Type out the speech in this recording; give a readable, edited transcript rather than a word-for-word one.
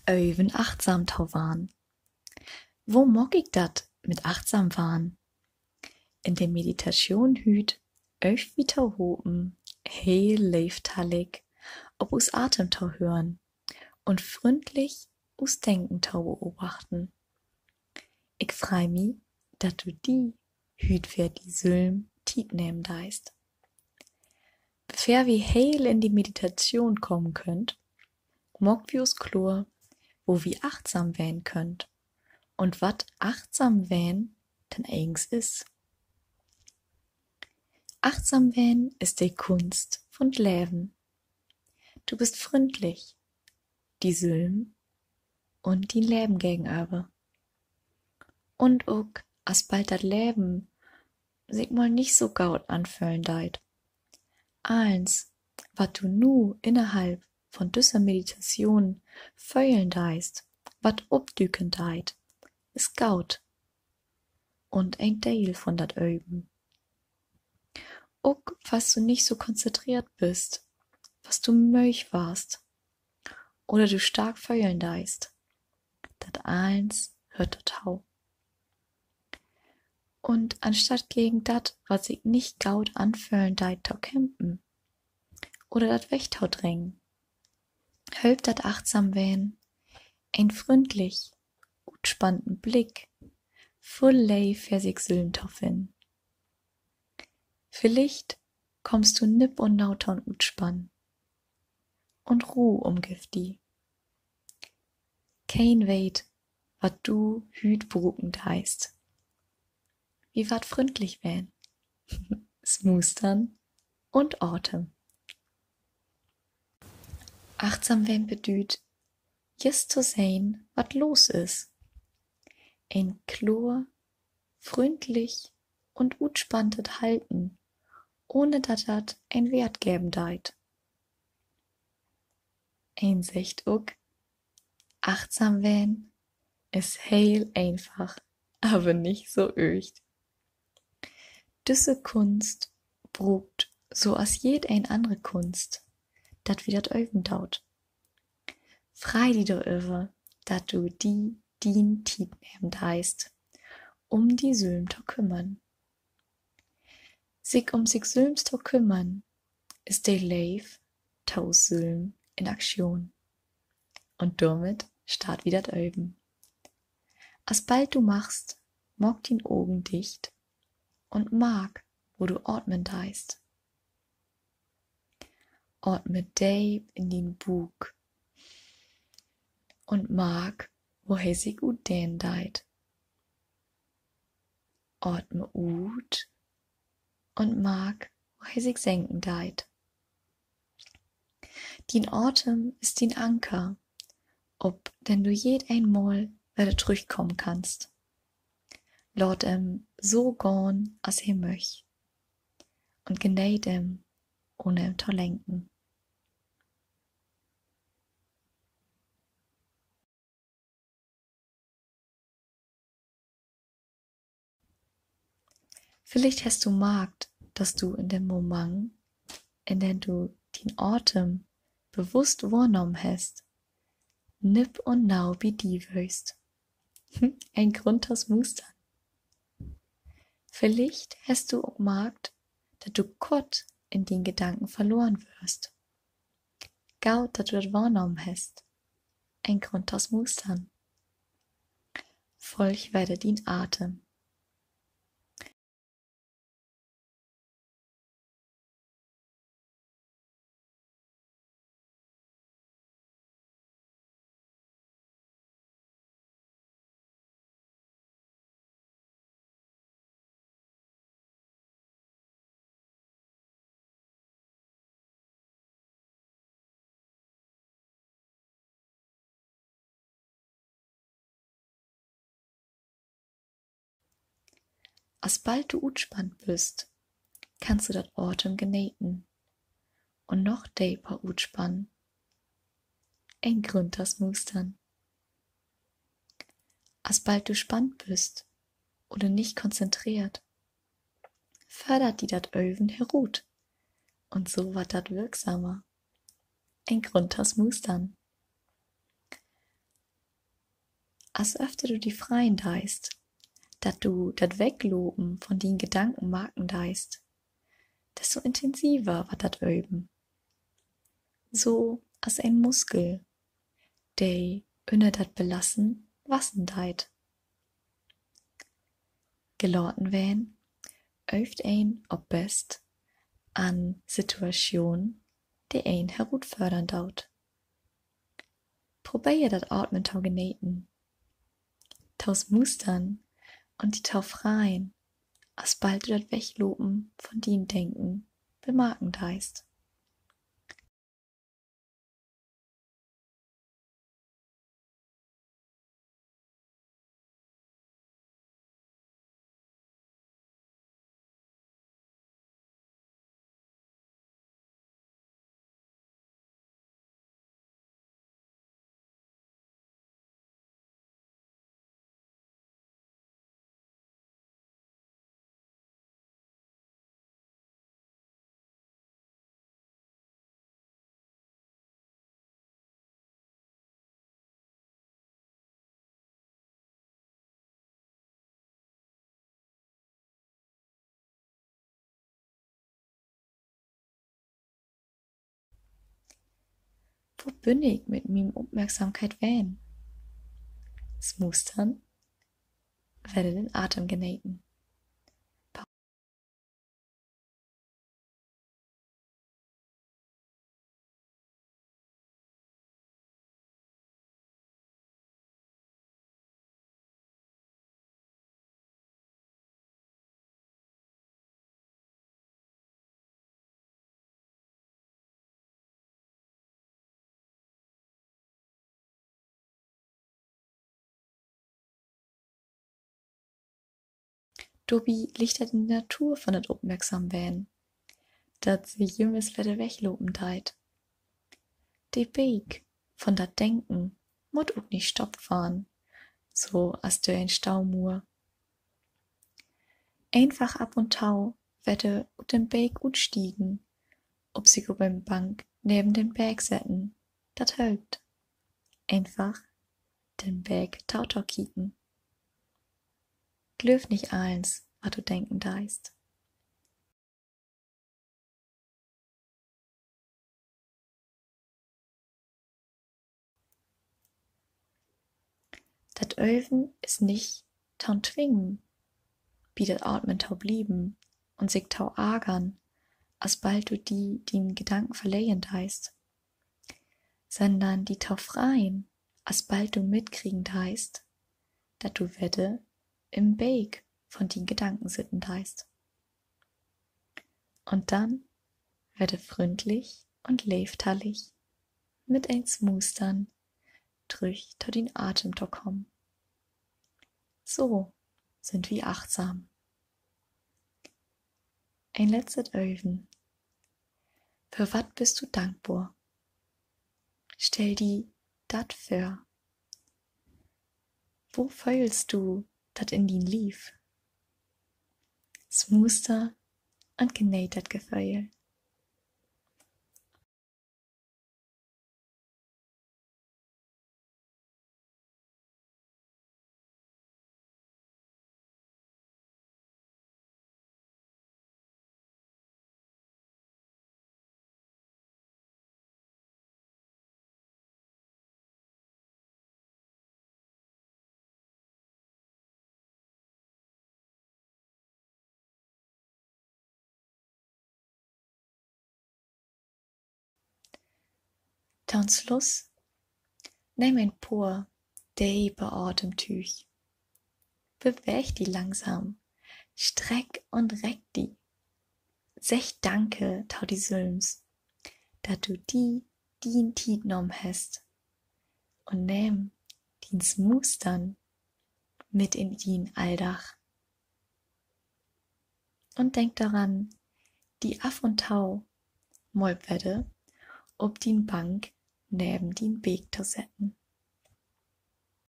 Öwen achtsam tau waren. Wo mag ich dat mit achtsam waren? In der Meditation hüt öft wie tau hopen, heel leeftallig, ob us Atem tau hören und freundlich us Denken tau beobachten. Ich frei mi, dat du die hüt für die Sülm tief nehmen deist. Bevor wir heel in die Meditation kommen könnt, mag wir us klur, wo wir achtsam wähn könnt und wat achtsam wähn denn eigens is. Achtsam wähn ist die Kunst von Leben. Du bist freundlich, die Sülm und die Leben gegenüber. Und auch, as bald dat Leben sich mal nicht so gaut anfühlen deit. Eins, wat du nu innerhalb von dieser Meditation fühlen deist, wat obdüken deit, ist gaut. Und ein Teil von dat Öben. Auch, was du nicht so konzentriert bist, was du möch warst, oder du stark fühlen deist, dat eins hört dat hau. Und anstatt gegen dat, was sich nicht gaut anfühlen deit, tau kämpfen, oder dat Wächtau drängen, hölp dat achtsam wähn, ein freundlich, utspannten Blick, voll Leif für sich Sülm tau fin. Vielleicht kommst du nipp und nauter und utspann und Ruh umgift die. Kein weet, wat du hüt beruckend heißt. Wie wat freundlich wähn, Smustern und Atem. Achtsam wähn bedüht, just zu sehen, wat los is. Ein klur, freundlich und utspanntet Halten, ohne dat ein Wert geben deit. Ein secht uck, achtsam wähn is heel einfach, aber nicht so öcht. Düsse Kunst brugt so as jed ein andere Kunst, dat wie dat Öwen daut. Frei die do öwe, dat du die dien Tiet nehmen deist, die Sülm to kümmern. Sich Sülms to kümmern, ist de Leif taus Sülm in Aktion. Und damit start wie dat Öwen. As bald du machst, mag din Augen dicht und mag, wo du atmen deist. Atme deep in den Bug und mag, wo he sich gut dehnen deit. Atme ut und mag, wo he sich senken deit. Din Atem ist din Anker, ob denn du jed einmal wieder zurückkommen kannst. Laut so gorn, as he möch. Und geneit ohne zu lenken. Vielleicht hast du merkt, dass du in dem Moment, in dem du den Atem bewusst wahrgenommen hast, nipp und nau wie die wöchst. Ein Grund aus Mustern. Vielleicht hast du auch gemerkt, dass du Gott in den Gedanken verloren wirst. Gaut, dass du das wahrgenommen hast. Ein Grund aus Mustern. Folg weiter den Atem. As bald du utspannt bist, kannst du dat Atem genähten und noch deeper utspannen. Ein Grund aus Mustern. As bald du spannt bist oder nicht konzentriert, fördert die dat Öwen herut und so wird dat wirksamer. Ein Grund aus Mustern. als öfter du die freien deist, dat du dat Wegloben von den Gedanken marken deist, desto intensiver war dat Öben. So als ein Muskel, der unter dat Belassen wassen deit. Gelorten wähn, öft ein ob best an Situation, die ein herutfördern daut. Probier dat Atmen tau geneten, taus Mustern und die tau freien, als bald du dat Weglopen von dien Denken bemerken deist. Wo bin ich mit miem Aufmerksamkeit wähn? Das Mustern werde den Atem genähten. Dobi liegt dat in der Natur von dat Aufmerksam wähn, dat sie jümmes werde weglopen deit. De Weg von dat Denken mut ook nicht stopp fahren, so as du ein Staumur. Einfach ab und tau werde ut den Berg utstiegen, ob sich ob ein Bank neben den Berg setten, dat hölgt. Einfach den Berg tautor kicken. Glöf nicht eins, was du denken deist. Dat Öven ist nicht taun zwingen, wie dat Atmen tau blieben und sich tau ärgern, als bald du den Gedanken verleihen deist, sondern die tau freien, als bald du mitkriegen deist, dat du wette im Weg von den Gedanken sitten deist. Und dann werde freundlich und leiftallig mit eins Mustern durch den Atem to kommen. So sind wir achtsam. Ein letztes Öven. Für wat bist du dankbar? Stell die dat vor. Wo fühlst du dat in din lief? S Muster und genäht dat Gefühl. Dann Schluss, nimm ein paar tiefe Atemzüge. Beweg die langsam, streck und reck die. Sech Danke, tau die Sülms, dat du dien Tiet nom hast. Und nimm dins Mustern mit in dien Alldach. Und denk daran, die Aff und Tau, Molpwedde, ob dien Bank neben dien Weg zu setzen.